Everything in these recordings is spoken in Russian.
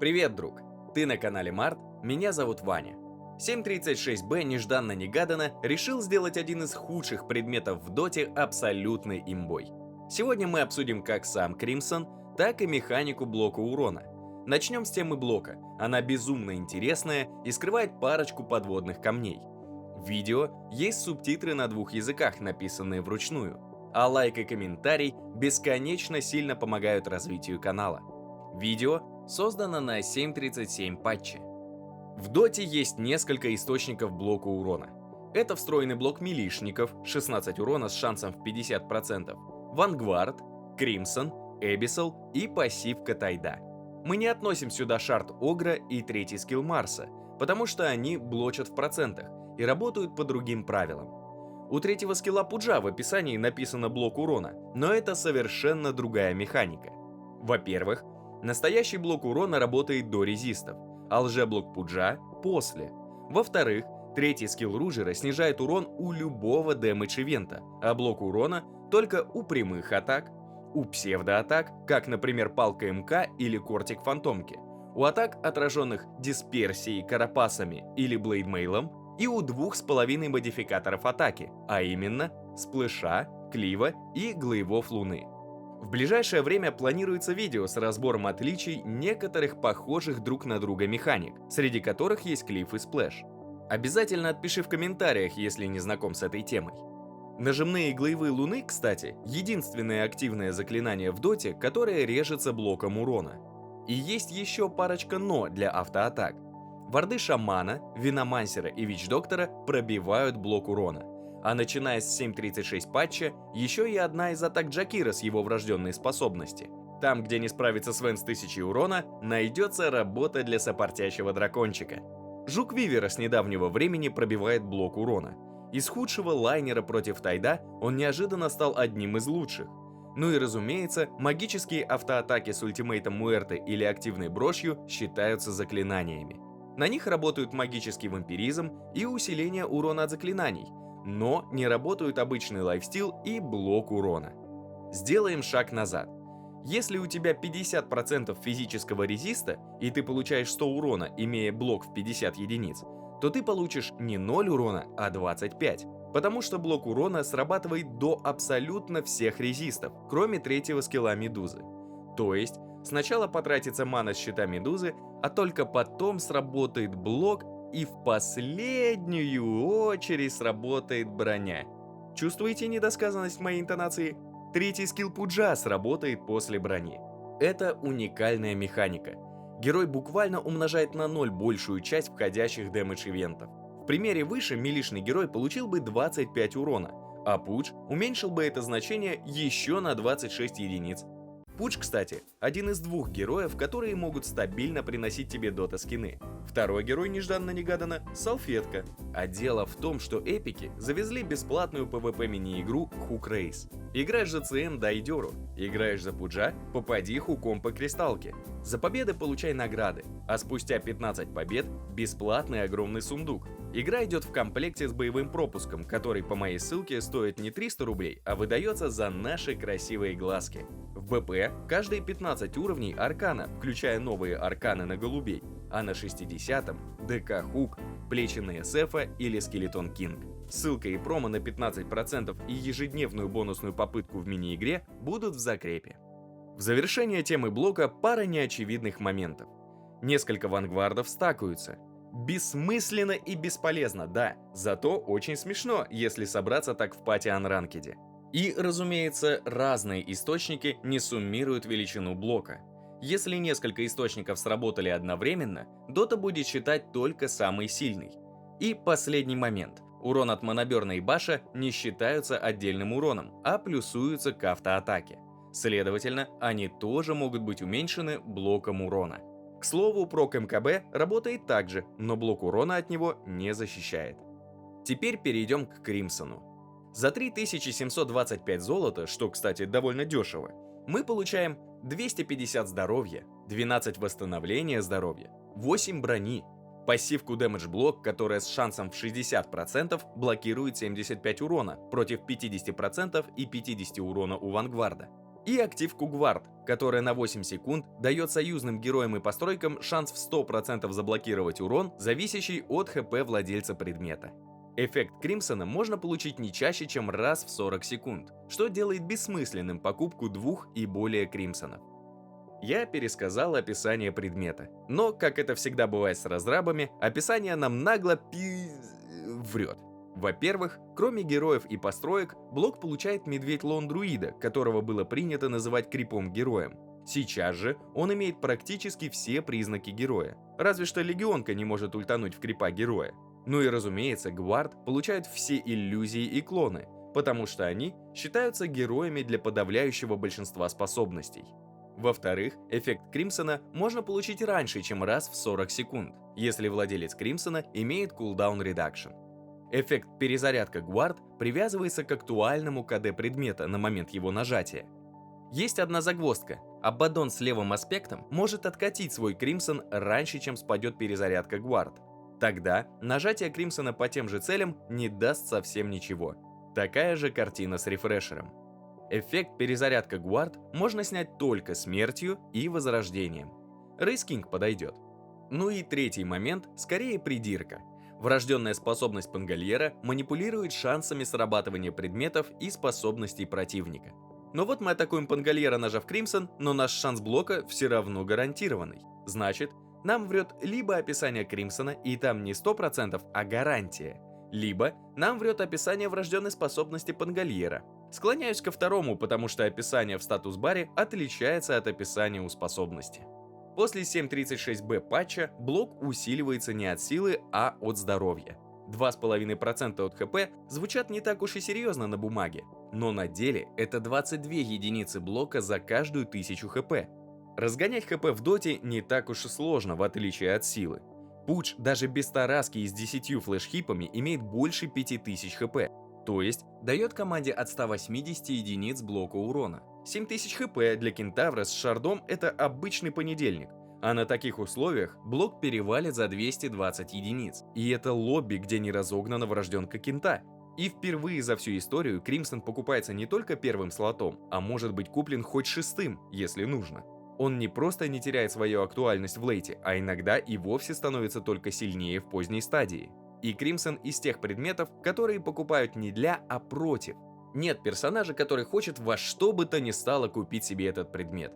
Привет, друг! Ты на канале Март, меня зовут Ваня. 7.36b нежданно-негаданно решил сделать один из худших предметов в доте абсолютной имбой. Сегодня мы обсудим как сам Кримсон, так и механику блока урона. Начнем с темы блока, она безумно интересная и скрывает парочку подводных камней. В видео есть субтитры на двух языках, написанные вручную, а лайк и комментарий бесконечно сильно помогают развитию канала. Видео создано на 7.37 патче. В доте есть несколько источников блока урона. Это встроенный блок милишников, 16 урона с шансом в 50%, Вангвард, Кримсон, Эбисал и пассивка Тайда. Мы не относим сюда шард Огра и третий скилл Марса, потому что они блочат в процентах и работают по другим правилам. У третьего скилла Пуджа в описании написано блок урона, но это совершенно другая механика. Во-первых, настоящий блок урона работает до резистов, а лжеблок Пуджа – после. Во-вторых, третий скилл Ружера снижает урон у любого дэмэдж-ивента, а блок урона только у прямых атак, у псевдоатак, как, например, палка МК или кортик фантомки, у атак, отраженных дисперсией, карапасами или блейдмейлом, и у 2,5 модификаторов атаки, а именно сплэша, клива и глейвов луны. В ближайшее время планируется видео с разбором отличий некоторых похожих друг на друга механик, среди которых есть клиф и сплэш. Обязательно отпиши в комментариях, если не знаком с этой темой. Нажимные глейвы луны, кстати, единственное активное заклинание в доте, которое режется блоком урона. И есть еще парочка «но» для автоатак. Варды шамана, виномансера и вич-доктора пробивают блок урона. А начиная с 7.36 патча, еще и одна из атак Джакира с его врожденной способности. Там, где не справится Свен с 1000 урона, найдется работа для соппортящего дракончика. Жук Вивера с недавнего времени пробивает блок урона. Из худшего лайнера против Тайда он неожиданно стал одним из лучших. Ну и разумеется, магические автоатаки с ультимейтом Муэрте или активной брошью считаются заклинаниями. На них работают магический вампиризм и усиление урона от заклинаний, но не работают обычный лайфстил и блок урона. Сделаем шаг назад. Если у тебя 50% физического резиста, и ты получаешь 100 урона, имея блок в 50 единиц, то ты получишь не 0 урона, а 25. Потому что блок урона срабатывает до абсолютно всех резистов, кроме третьего скилла Медузы. То есть, сначала потратится мана с щита Медузы, а только потом сработает блок, и в последнюю очередь сработает броня. Чувствуете недосказанность моей интонации? Третий скилл Пуджа сработает после брони. Это уникальная механика. Герой буквально умножает на 0 большую часть входящих дэмэдж-ивентов. В примере выше милишный герой получил бы 25 урона, а Пудж уменьшил бы это значение еще на 26 единиц. Пудж, кстати, один из двух героев, которые могут стабильно приносить тебе дота-скины. Второй герой нежданно-негаданно — Салфетка. А дело в том, что эпики завезли бесплатную PvP мини-игру Hook Race. Играешь за ЦМ — дай дёру. Играешь за Пуджа — попади хуком по кристалке. За победы получай награды, а спустя 15 побед — бесплатный огромный сундук. Игра идет в комплекте с боевым пропуском, который по моей ссылке стоит не 300 рублей, а выдается за наши красивые глазки. В БП каждые 15 уровней аркана, включая новые арканы на голубей, а на 60-м ДК Хук, плечи на СФа или Скелетон Кинг. Ссылка и промо на 15% и ежедневную бонусную попытку в мини-игре будут в закрепе. В завершение темы блока пара неочевидных моментов. Несколько вангвардов стакаются. Бессмысленно и бесполезно, да, зато очень смешно, если собраться так в пати анранкеде. И, разумеется, разные источники не суммируют величину блока. Если несколько источников сработали одновременно, дота будет считать только самый сильный. И последний момент. Урон от моноберна и баша не считаются отдельным уроном, а плюсуются к автоатаке. Следовательно, они тоже могут быть уменьшены блоком урона. К слову, прок МКБ работает так же, но блок урона от него не защищает. Теперь перейдем к Кримсону. За 3725 золота, что, кстати, довольно дешево, мы получаем 250 здоровья, 12 восстановления здоровья, 8 брони, пассивку Damage Block, которая с шансом в 60% блокирует 75 урона против 50% и 50 урона у Вангварда. И активку Гвард, которая на 8 секунд дает союзным героям и постройкам шанс в 100% заблокировать урон, зависящий от ХП владельца предмета. Эффект Кримсона можно получить не чаще, чем раз в 40 секунд, что делает бессмысленным покупку 2 и более Кримсонов. Я пересказал описание предмета, но, как это всегда бывает с разрабами, описание нам нагло врет. Во-первых, кроме героев и построек, блок получает медведь-лон-друида, которого было принято называть крипом-героем. Сейчас же он имеет практически все признаки героя, разве что легионка не может ультануть в крипа героя. Ну и разумеется, Гвард получает все иллюзии и клоны, потому что они считаются героями для подавляющего большинства способностей. Во-вторых, эффект Кримсона можно получить раньше, чем раз в 40 секунд, если владелец Кримсона имеет кулдаун редакшн. Эффект перезарядка Гвард привязывается к актуальному КД предмета на момент его нажатия. Есть одна загвоздка. Абаддон с левым аспектом может откатить свой Кримсон раньше, чем спадет перезарядка Гвард. Тогда нажатие Кримсона по тем же целям не даст совсем ничего. Такая же картина с рефрешером. Эффект перезарядка Гвард можно снять только смертью и возрождением. Рейс-Кинг подойдет. Ну и третий момент, скорее придирка. Врожденная способность Пангольера манипулирует шансами срабатывания предметов и способностей противника. Но вот мы атакуем Пангольера, нажав Кримсон, но наш шанс блока все равно гарантированный. Значит, нам врет либо описание Кримсона, и там не 100%, а гарантия, либо нам врет описание врожденной способности Пангольера. Склоняюсь ко второму, потому что описание в статус-баре отличается от описания у способности. После 7.36b патча блок усиливается не от силы, а от здоровья. 2,5% от ХП звучат не так уж и серьезно на бумаге, но на деле это 22 единицы блока за каждую 1000 ХП. Разгонять ХП в доте не так уж и сложно, в отличие от силы. Пудж даже без тараски и с 10 флеш-хипами имеет больше 5000 ХП, то есть дает команде от 180 единиц блока урона. 7000 ХП для кентавра с шардом это обычный понедельник, а на таких условиях блок перевалит за 220 единиц. И это лобби, где не разогнана врожденка кента. И впервые за всю историю Кримсон покупается не только первым слотом, а может быть куплен хоть шестым, если нужно. Он не просто не теряет свою актуальность в лейте, а иногда и вовсе становится только сильнее в поздней стадии. И Кримсон из тех предметов, которые покупают не для, а против. Нет персонажа, который хочет во что бы то ни стало купить себе этот предмет.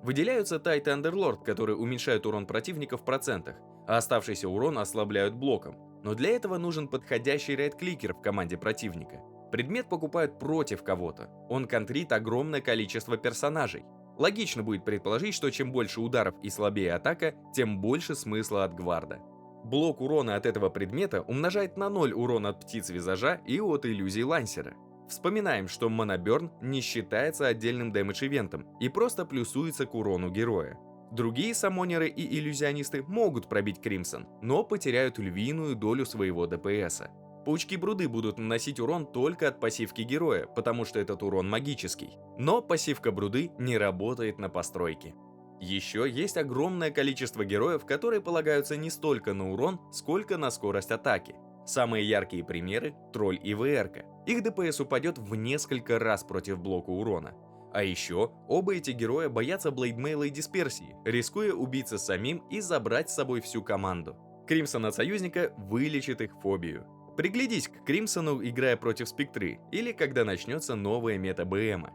Выделяются Тайт и Андерлорд, которые уменьшают урон противника в процентах, а оставшийся урон ослабляют блоком. Но для этого нужен подходящий рейд-кликер в команде противника. Предмет покупают против кого-то. Он контрит огромное количество персонажей. Логично будет предположить, что чем больше ударов и слабее атака, тем больше смысла от Гварда. Блок урона от этого предмета умножает на 0 урон от птиц-визажа и от иллюзий лансера. Вспоминаем, что моноберн не считается отдельным дэмэдж-ивентом и просто плюсуется к урону героя. Другие саммонеры и иллюзионисты могут пробить Кримсон, но потеряют львиную долю своего ДПСа. Паучки-бруды будут наносить урон только от пассивки героя, потому что этот урон магический. Но пассивка бруды не работает на постройке. Еще есть огромное количество героев, которые полагаются не столько на урон, сколько на скорость атаки. Самые яркие примеры – Тролль и ВР-ка. Их ДПС упадет в несколько раз против блока урона. А еще оба эти героя боятся блейдмейла и дисперсии, рискуя убиться самим и забрать с собой всю команду. Кримсон от союзника вылечит их фобию. Приглядись к Кримсону, играя против Спектры, или когда начнется новая мета БМа.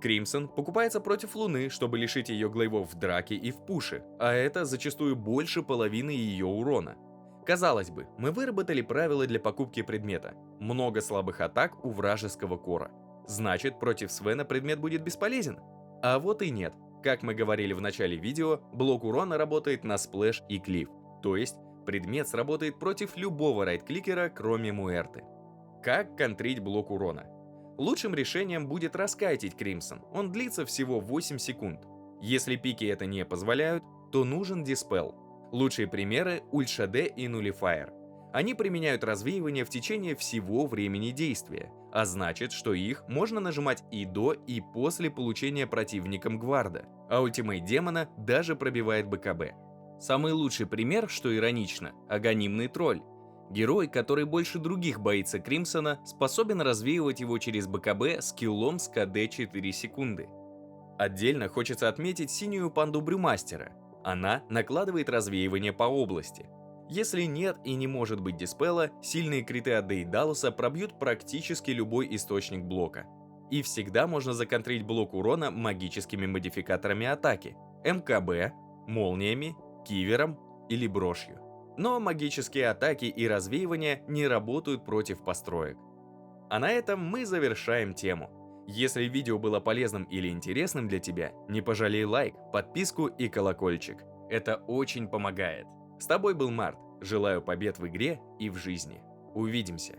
Кримсон покупается против Луны, чтобы лишить ее глейвов в драке и в пуше, а это зачастую больше половины ее урона. Казалось бы, мы выработали правила для покупки предмета. Много слабых атак у вражеского кора. Значит, против Свена предмет будет бесполезен? А вот и нет. Как мы говорили в начале видео, блок урона работает на сплэш и клифф, то есть предмет сработает против любого райт-кликера, кроме Муэрты. Как контрить блок урона? Лучшим решением будет раскайтить Кримсон, он длится всего 8 секунд. Если пики это не позволяют, то нужен диспел. Лучшие примеры — Ультшаде и Нулифайер. Они применяют развеивание в течение всего времени действия, а значит, что их можно нажимать и до, и после получения противником Гварда, а ультимейт демона даже пробивает БКБ. Самый лучший пример, что иронично, Аганимный тролль. Герой, который больше других боится Кримсона, способен развеивать его через БКБ скиллом с КД 4 секунды. Отдельно хочется отметить синюю панду Брюмастера. Она накладывает развеивание по области. Если нет и не может быть диспела, сильные криты от Дейдалуса пробьют практически любой источник блока. И всегда можно законтрить блок урона магическими модификаторами атаки, МКБ, молниями, кивером или брошью. Но магические атаки и развеивания не работают против построек. А на этом мы завершаем тему. Если видео было полезным или интересным для тебя, не пожалей лайк, подписку и колокольчик. Это очень помогает. С тобой был Март. Желаю побед в игре и в жизни. Увидимся.